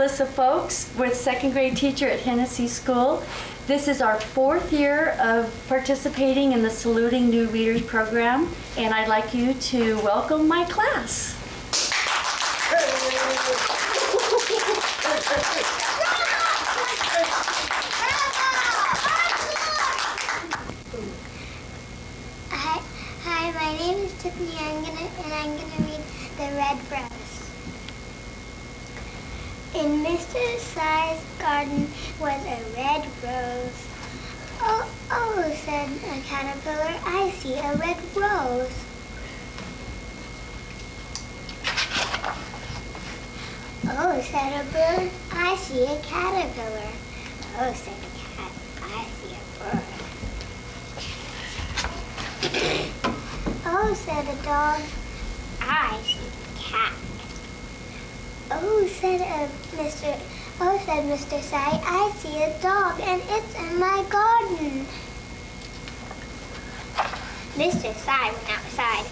Melissa Fowlkes. We're the second grade teacher at Hennessy School. This is our 4th year of participating in the Saluting New Readers program, and I'd like you to welcome my class. Hi, my name is Tiffany, I'm gonna read The Red Rose. In Mr. Sai's garden was a red rose. Oh, said a caterpillar, I see a red rose. Oh, said a bird, I see a caterpillar. Oh, said a cat, I see a bird. Oh, said a dog, I see a cat. Oh, said Mr. Sai, I see a dog and it's in my garden. Mr. Sai went outside.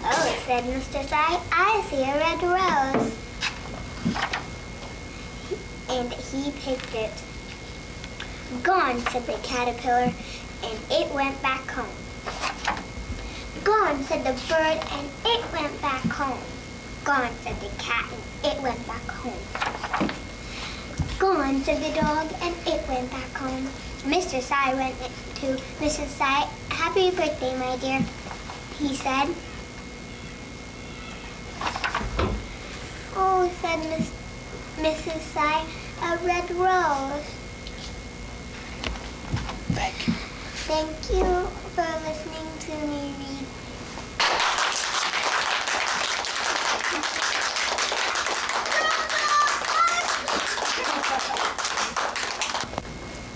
Oh, said Mr. Sai, I see a red rose. And he picked it. Gone, said the caterpillar, and it went back home. Gone, said the bird, and it went back home. Gone, said the cat, and it went back home. Gone, said the dog, and it went back home. Mr. Sai went to Mrs. Sai. Happy birthday, my dear, he said. Oh, said Mrs. Sai, a red rose. Thank you. Thank you for listening to me read.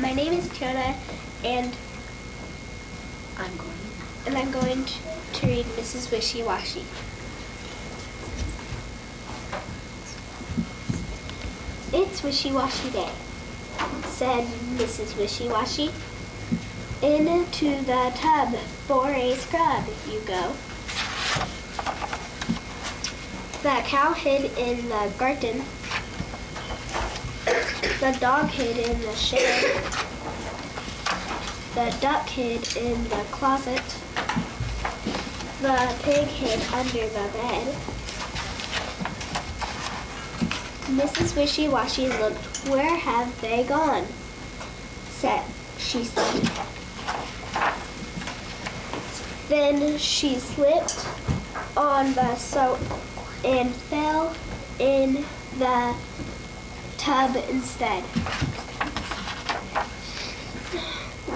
My name is Tiana, and I'm going to read Mrs. Wishy-Washy. It's Wishy-Washy Day, said Mrs. Wishy-Washy. Into the tub for a scrub you go. The cow hid in the garden. The dog hid in the shed. The duck hid in the closet. The pig hid under the bed. Mrs. Wishy-Washy looked. Where have they gone? She said. Then she slipped on the soap and fell in the tub instead.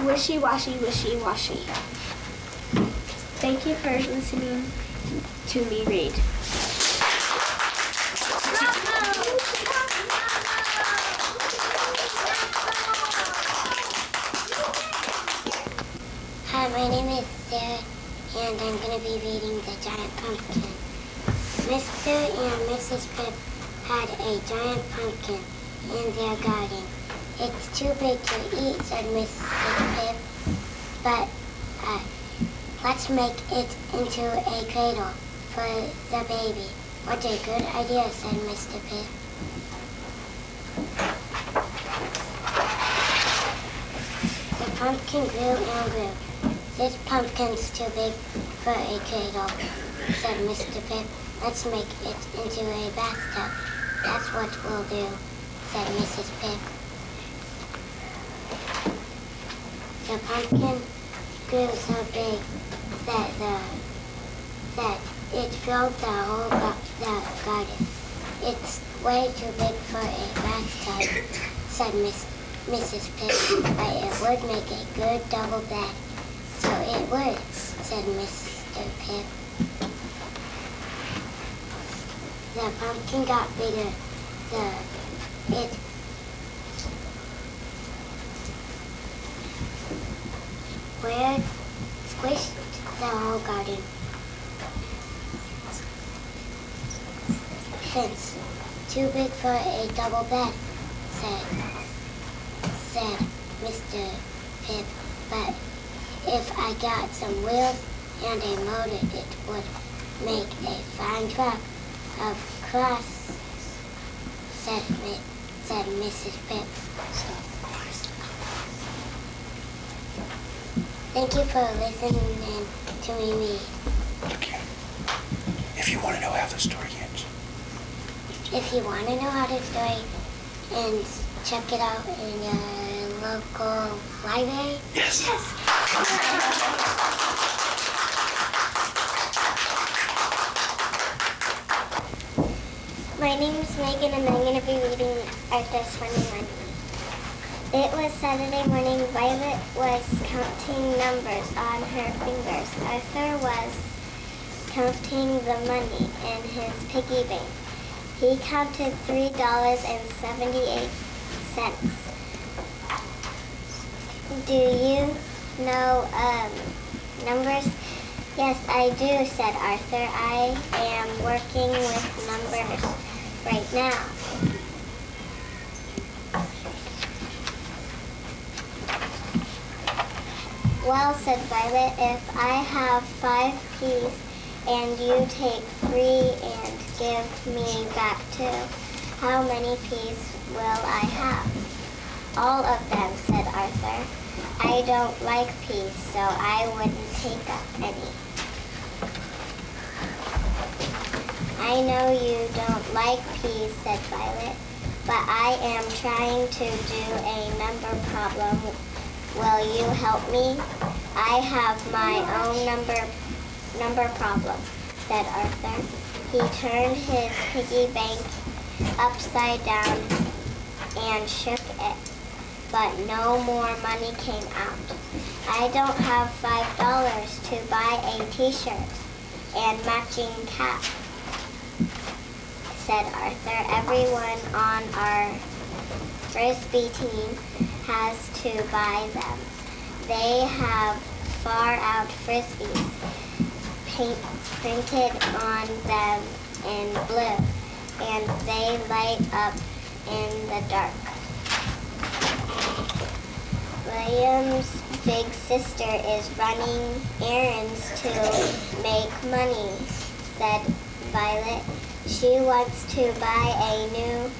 Wishy-washy, wishy-washy. Thank you for listening to me read. Hi, my name is Sarah, and I'm going to be reading The Giant Pumpkin. Mr. and Mrs. Pip had a giant pumpkin in their garden. It's too big to eat, said Mrs. Pip, but let's make it into a cradle for the baby. What a good idea, said Mr. Pip. The pumpkin grew and grew. This pumpkin's too big for a cradle, said Mr. Pip. Let's make it into a bathtub. That's what we'll do, said Mrs. Pip. The pumpkin grew so big that it filled the whole garden. It's way too big for a bathtub, said Mrs. Pip, but it would make a good double bed. So it would, said Mr. Pip. The pumpkin got bigger. It squished the whole garden. Fence, too big for a double bed, said Mr. Pip, but if I got some wheels and a motor, it would make a fine truck of crosses, said said Mrs. Pip. Thank you for listening to me read. Okay. If you want to know how the story ends. If you want to know how the story ends, check it out in your local library. Yes. My name is Megan and I'm going to be reading Arthur's Funny Money. It was Saturday morning. Violet was counting numbers on her fingers. Arthur was counting the money in his piggy bank. He counted $3.78. Do you know numbers? Yes, I do, said Arthur. I am working with numbers right now. Well, said Violet, if I have 5 peas and you take 3 and give me back 2, how many peas will I have? All of them, said Arthur. I don't like peas, so I wouldn't take any. I know you don't like peas, said Violet, but I am trying to do a number problem. Will you help me? I have my own number problem, said Arthur. He turned his piggy bank upside down and shook it, but no more money came out. I don't have $5 to buy a t-shirt and matching cap, said Arthur. Everyone on our Frisbee team has to buy them. They have far out Frisbees printed on them in blue, and they light up in the dark. William's big sister is running errands to make money, said Violet. She wants to buy a new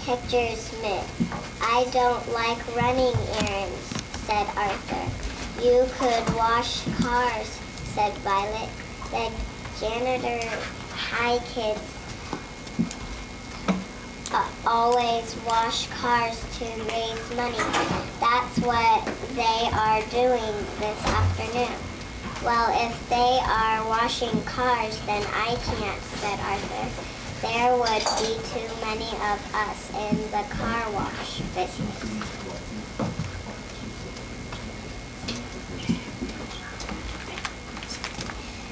catcher's mitt. I don't like running errands, said Arthur. You could wash cars, said Violet. The janitor high kids always wash cars to raise money. That's what they are doing this afternoon. Well, if they are washing cars, then I can't, said Arthur. There would be too many of us in the car wash business.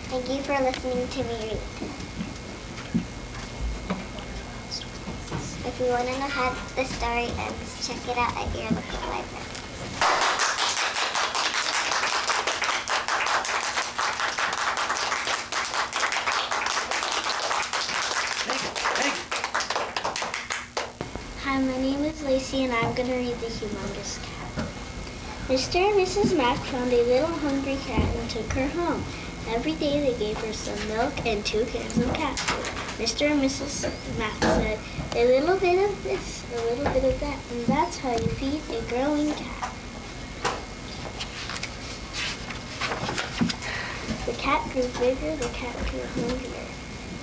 Thank you for listening to me read. If you want to know how the story ends, check it out at your local library. Hi, my name is Lacey and I'm going to read The Humongous Cat. Mr. and Mrs. Mack found a little hungry cat and took her home. Every day they gave her some milk and 2 cans of cat food. Mr. and Mrs. Mack said, a little bit of this, a little bit of that, and that's how you feed a growing cat. The cat grew bigger, the cat grew hungrier.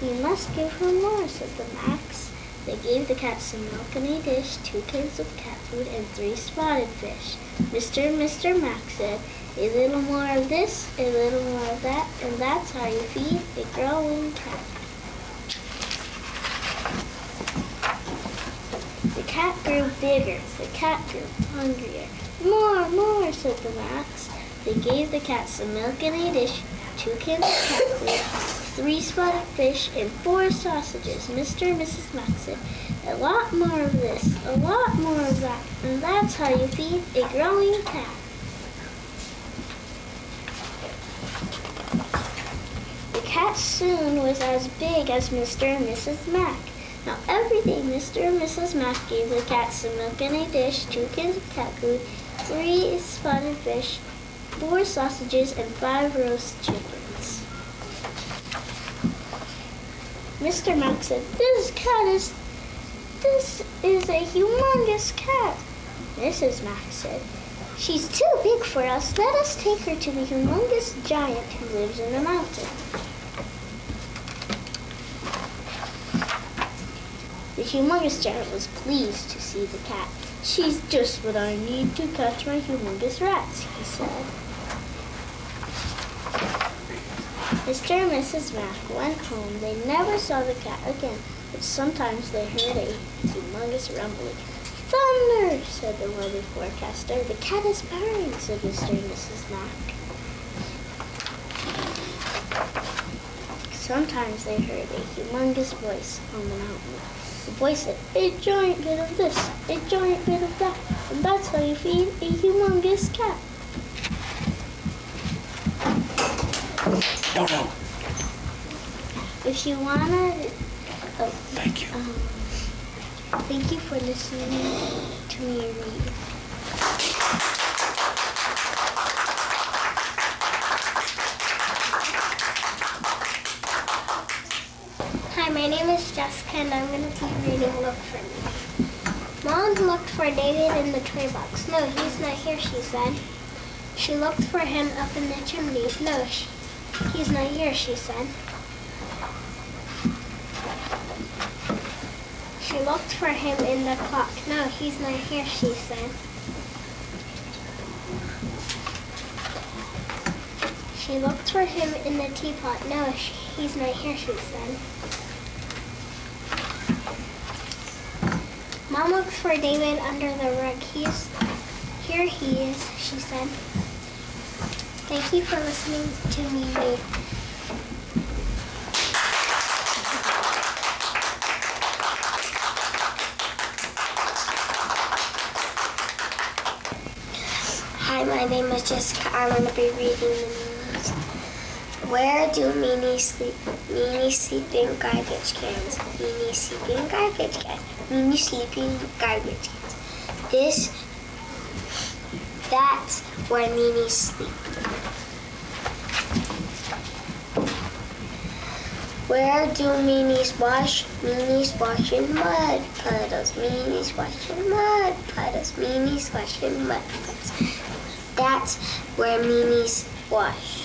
You must give her more, said the Macks. They gave the cat some milk in a dish, 2 cans of cat food, and 3 spotted fish. Mr. and Mr. Mack said, a little more of this, a little more of that, and that's how you feed a growing cat. The cat grew bigger, the cat grew hungrier. More, more, said the Macks. They gave the cat some milk in a dish, 2 cans of cat food, 3 spotted fish, and 4 sausages. Mr. and Mrs. Mack said, a lot more of this, a lot more of that, and that's how you feed a growing cat. The cat soon was as big as Mr. and Mrs. Mack. Now every day Mr. and Mrs. Mack gave the cat some milk in a dish, 2 cans of cat food, 3 spotted fish, 4 sausages, and 5 roast chickens. Mr. Mack said, this cat is This is a humongous cat, Mrs. Max said. She's too big for us. Let us take her to the humongous giant who lives in the mountain. The humongous giant was pleased to see the cat. She's just what I need to catch my humongous rats, he said. Mr. and Mrs. Mac went home. They never saw the cat again, but sometimes they heard a humongous rumbling. Thunder, said the weather forecaster. The cat is purring, said Mr. and Mrs. Mac. Sometimes they heard a humongous voice on the mountain. The voice said, a giant bit of this, a giant bit of that, and that's how you feed a humongous cat. No. If you wanna, Thank you. thank you for listening to me read. Hi, my name is Jessica and I'm going to be reading Look for Me. Mom looked for David in the toy box. No, he's not here, she said. She looked for him up in the chimney. No, he's not here, she said. She looked for him in the clock. No, he's not here, she said. She looked for him in the teapot. No, he's not here, she said. Mom looked for David under the rug. Here he is, she said. Thank you for listening to me read. Hi, my name is Jessica. I'm going to be reading the news. Where do meanies sleep? Meanies sleep in garbage cans. Meanies sleep in garbage cans. Meanies sleep in garbage cans. That's where meanies sleep. Where do meanies wash? Meanies wash in mud puddles. Meanies wash in mud puddles. Meanies wash in mud puddles. That's where meanies wash.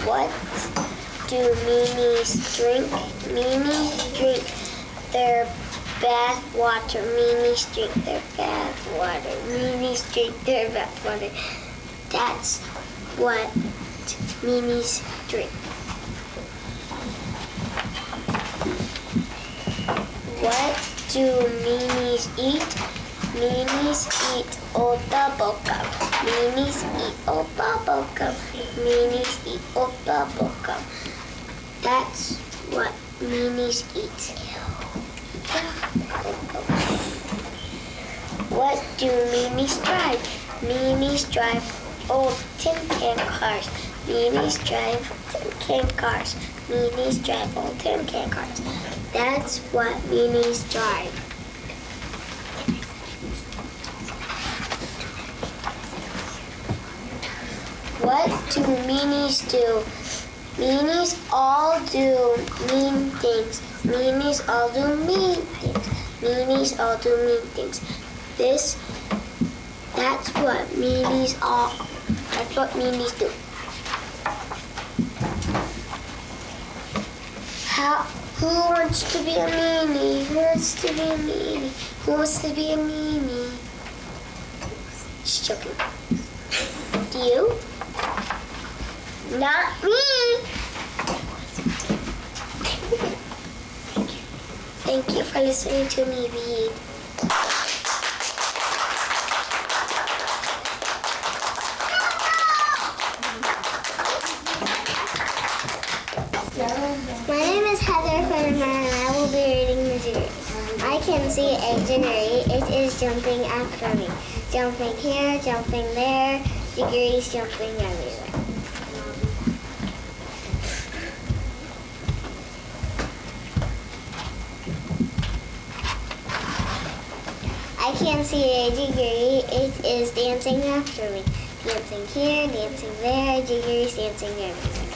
What do meanies drink? Meanies drink their bath water. Meanies drink their bath water. Meanies drink their bath water. That's what meanies drink. What do meanies eat? Meanies eat old bubble gum. Meanies eat old bubble gum. Meanies eat old bubble gum. That's what meanies eat. What do meanies drive? Meanies drive old tin can cars. Meanies drive tin can cars. Meanies drive old tin can cars. That's what meanies drive. What do meanies do? Meanies all do mean things. Meanies all do mean things. Meanies all do mean things. That's what meanies all. That's what meanies do. Who wants to be a meanie? Who wants to be a meanie? Who wants to be a meanie? Just joking. Do you? Not me. Thank you for listening to me read. My name is Heather Fenneman and I will be reading the series. I can see a jiggery. It is jumping after me. Jumping here, jumping there, jiggery's jumping everywhere. I can see a jiggery. It is dancing after me. Dancing here, dancing there, jiggery's dancing everywhere.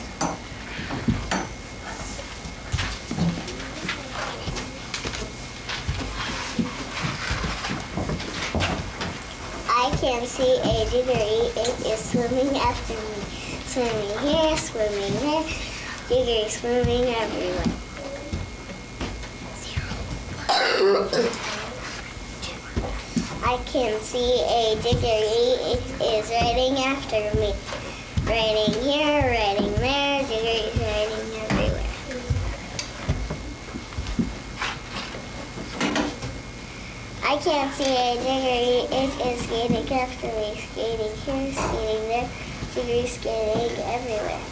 I can see a jiggery. It is swimming after me. Swimming here, swimming there. Jiggery swimming everywhere. I can see a jiggery. It is riding after me. Riding here, riding there. Jiggery is riding everywhere. I can't see a jiggery. It is skating after me. Skating here, skating there. Jiggery skating everywhere.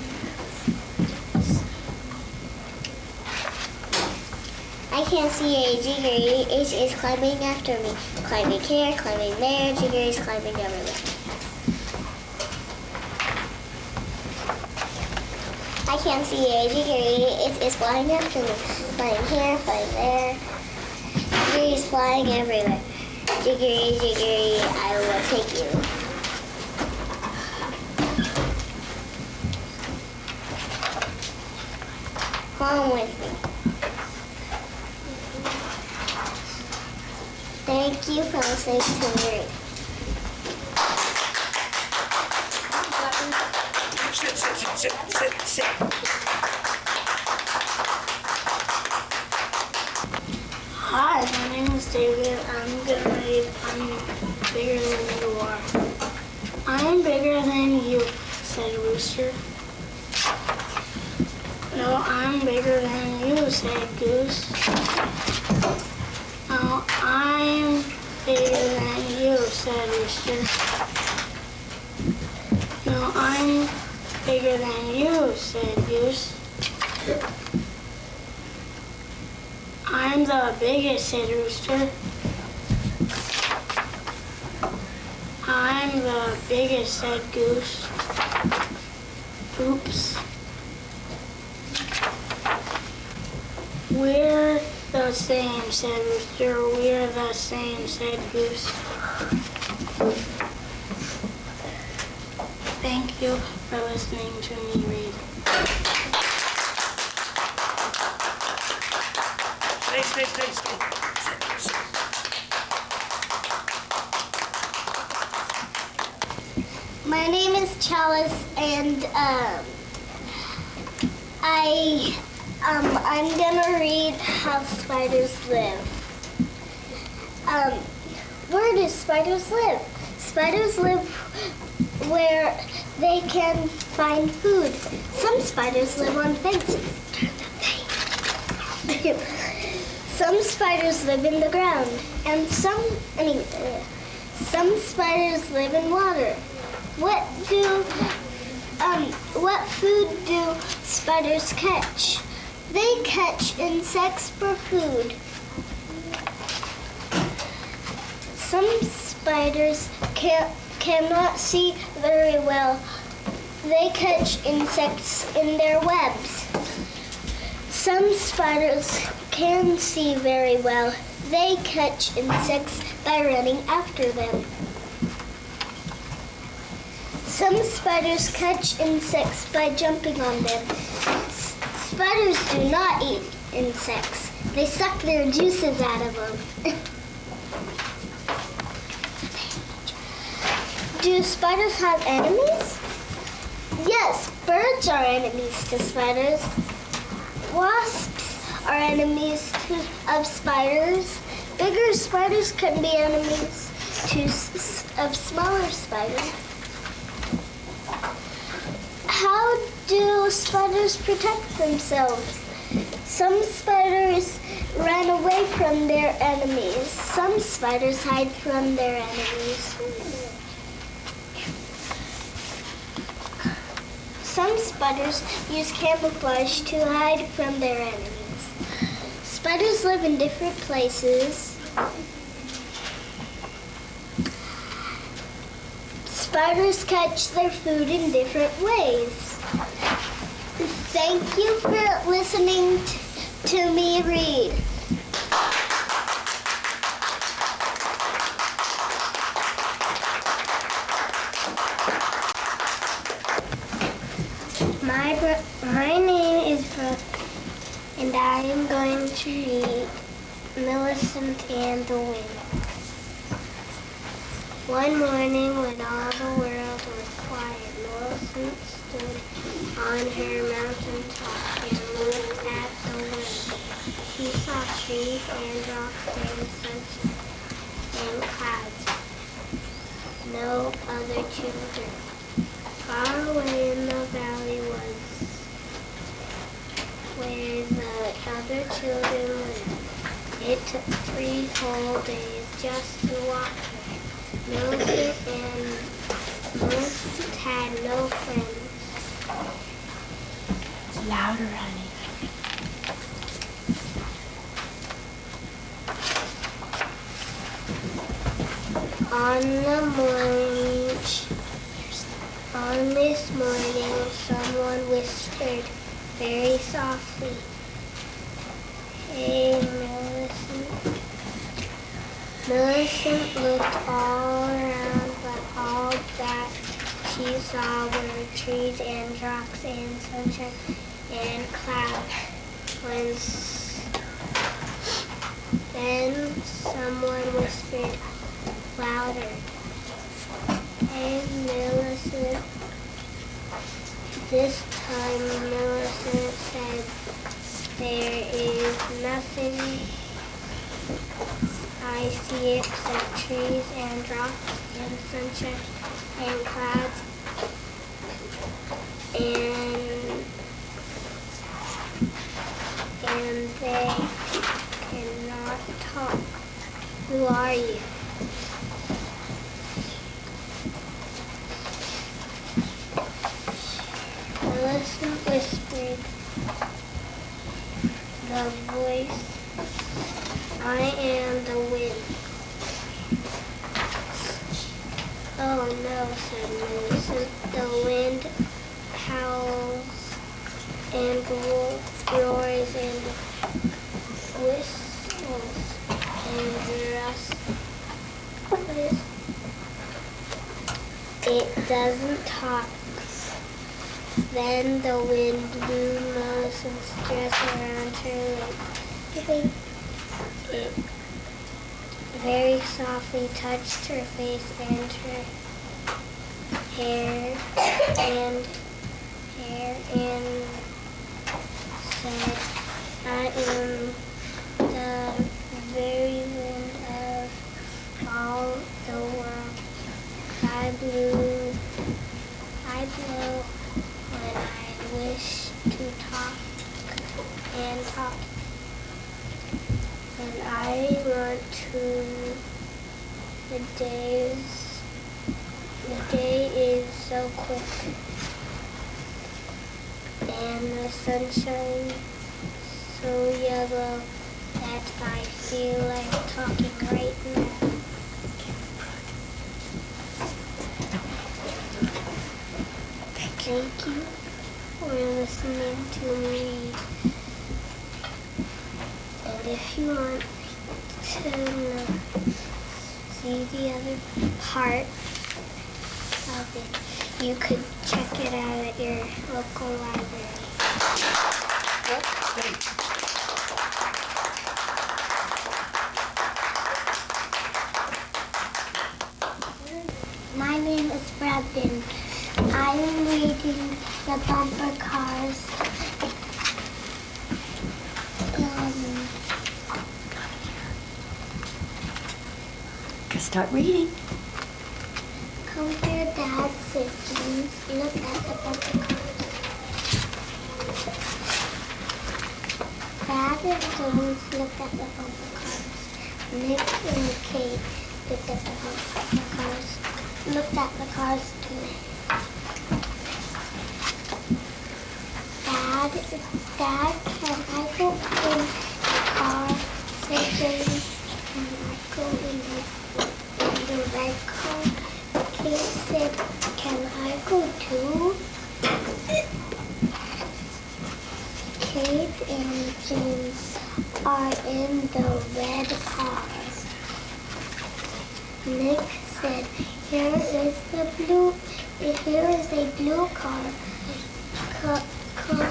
I can't see a jiggery. It is climbing after me. Climbing here, climbing there. Jiggery is climbing everywhere. I can't see a jiggery. It is flying after me. Flying here, flying there. Jiggery is flying everywhere. Jiggery, jiggery, I will take you. Come with me. Thank you for listening to me read. Sit. Hi, my name is David. I'm gonna read I'm Bigger Than You Are. I'm bigger than you, said Rooster. No, I'm bigger than you, said Goose. No, I'm bigger than you, said Rooster. No, I'm bigger than you, said Goose. I'm the biggest, said Rooster. I'm the biggest, said Goose. Oops. We're the same, said Rooster. We're the same, said Goose. Thank you for listening to me read. Stay. My name is Chalice, and I'm gonna read how spiders live. Where do spiders live? Spiders live where they can find food. Some spiders live on fences. Some spiders live in the ground, and some spiders live in water. What food do spiders catch? They catch insects for food. Some spiders cannot see very well. They catch insects in their webs. Some spiders can see very well. They catch insects by running after them. Some spiders catch insects by jumping on them. Spiders do not eat insects. They suck their juices out of them. Do spiders have enemies? Yes, birds are enemies to spiders. Wasps are enemies of spiders. Bigger spiders can be enemies of smaller spiders. How do spiders protect themselves? Some spiders run away from their enemies. Some spiders hide from their enemies. Some spiders use camouflage to hide from their enemies. Spiders live in different places. Spiders catch their food in different ways. Thank you for listening to me read. My name is Brooke, and I am going to read Millicent and the Wind. One morning when all the world was quiet, Millicent stood on her mountaintop and looked at the world. She saw trees and rocks and sunshine and clouds. No other children. Far away in the valley was where the other children lived. It took 3 whole days just to walk there. Millicent and Millicent had no friends. Louder, honey. On this morning, someone whispered very softly, "Hey, Millicent." Millicent looked all around, but all that she saw were trees and rocks and sunshine and clouds. Then someone whispered louder, "Hey, Millicent." This time Millicent said, "There is nothing I see except trees and rocks and sunshine and clouds, and they cannot talk. Who are you?" Millicent whispered the voice, "I am the wind." "Oh no," said Millicent. "The wind howls and roars and whistles and rustles. It doesn't talk." Then the wind blew Millicent's dress around her legs. It very softly touched her face and her hair and said, "I am the very wind of all the world. I blow when I wish to talk and talk. And I want to, the day is so quick, and the sunshine so yellow that I feel like talking right now." Thank you for listening to me. And if you want to see the other part of it, you could check it out at your local library. My name is Brandon. I am reading the bumper cars. Start reading. Come here, Dad, siblings. Look at the bumper cars. Dad and Jones look at the bumper cars. Nick and Kate look at the bumper cars. Looked at the cars too. Dad, can I go in the car? Siblings, can I go in the red car? Kate said, "Can I go too?" Kate and James are in the red car. Nick said, Here is a blue car. Come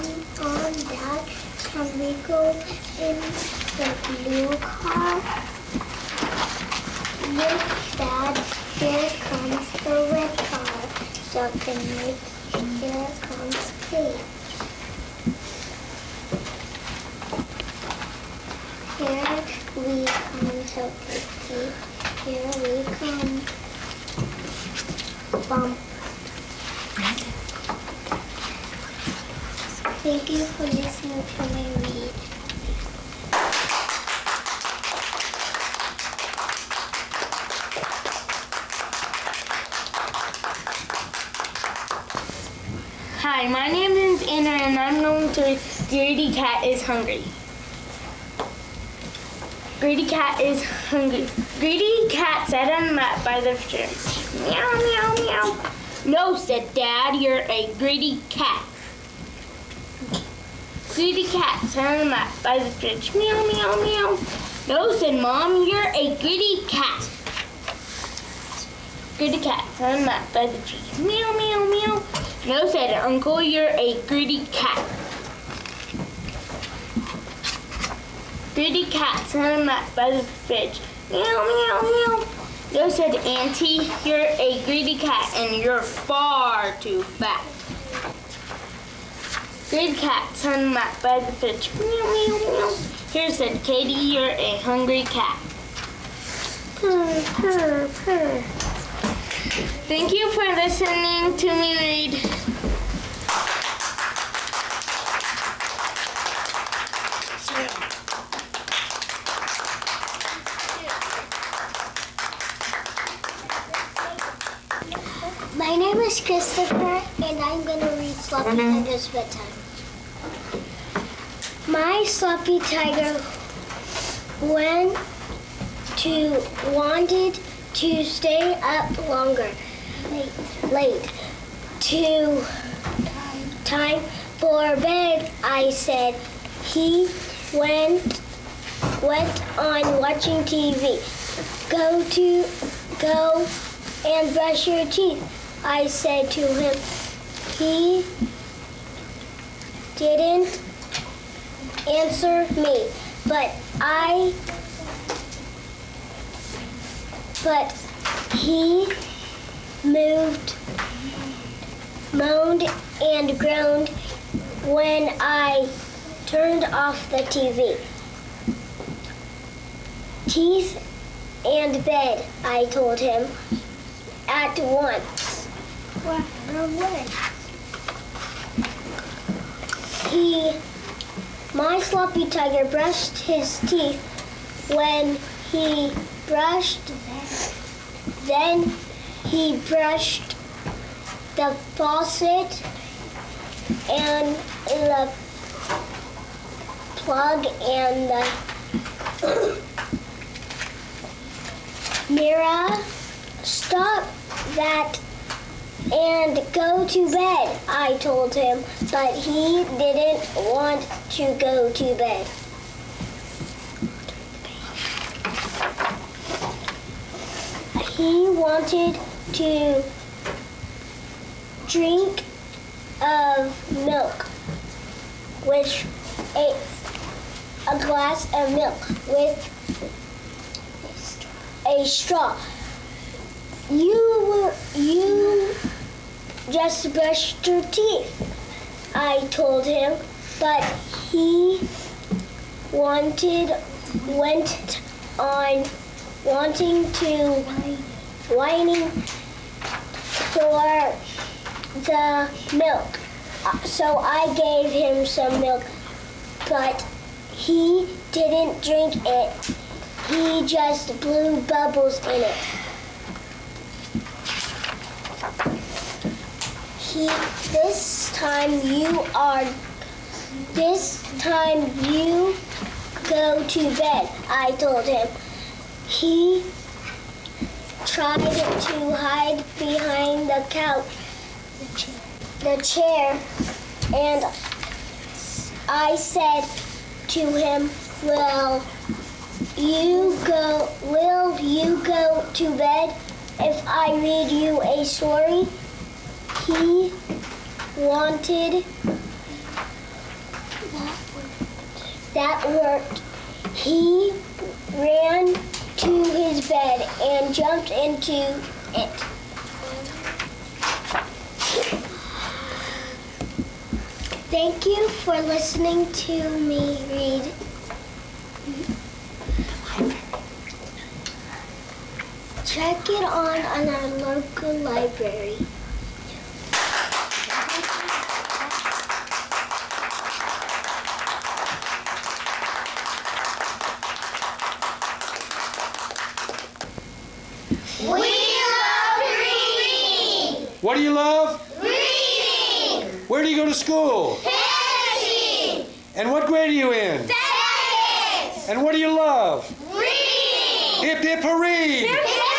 on, Dad. Can we go in the blue car? Look, Dad, here comes the red car. Something like, here comes Kate. Here we come, something Kate. Here we come. Bump. Thank you for listening to me read. Hi, my name is Anna and I'm going to read Greedy Cat is Hungry. Greedy Cat is hungry. Greedy Cat sat on the mat by the fridge. Meow, meow, meow. No, said Dad, you're a greedy cat. Greedy Cat sat on the mat by the fridge. Meow, meow, meow. No, said Mom, you're a greedy cat. Greedy Cat sat on the mat by the tree. Meow, meow, meow. No, said Uncle, you're a greedy cat. Greedy Cat sat on the mat by the fridge. Meow, meow, meow. No, said Auntie, you're a greedy cat and you're far too fat. Greedy Cat sat on the mat by the fridge. Meow, meow, meow. Here, said Katie, you're a hungry cat. Purr, purr, purr. Thank you for listening to me read. My name is Christopher, and I'm going to read Sloppy Tiger's Bedtime. My Sloppy Tiger wanted to stay up longer. Late. Time for bed, I said. He went on watching TV. Go and brush your teeth, I said to him. He didn't answer me, but he moaned and groaned when I turned off the TV. Teeth and bed, I told him at once. My Sloppy Tiger brushed his teeth. When he brushed, then he brushed the faucet and the plug and the mirror. Stop that and go to bed, I told him, but he didn't want to go to bed. He wanted to drink of milk with a glass of milk with a straw. You just brushed your teeth, I told him, but he went on whining for the milk. So I gave him some milk, but he didn't drink it. He just blew bubbles in it. This time you go to bed, I told him. He tried to hide behind the couch, the chair, and I said to him, will you go to bed if I read you a story? He wanted. That worked. He ran to his bed and jumped into it. Thank you for listening to me read. Check it on our local library. What do you love? Reading! Where do you go to school? Hennessy! And what grade are you in? Second! And what do you love? Reading! Hip hip hooray! Hip, hip!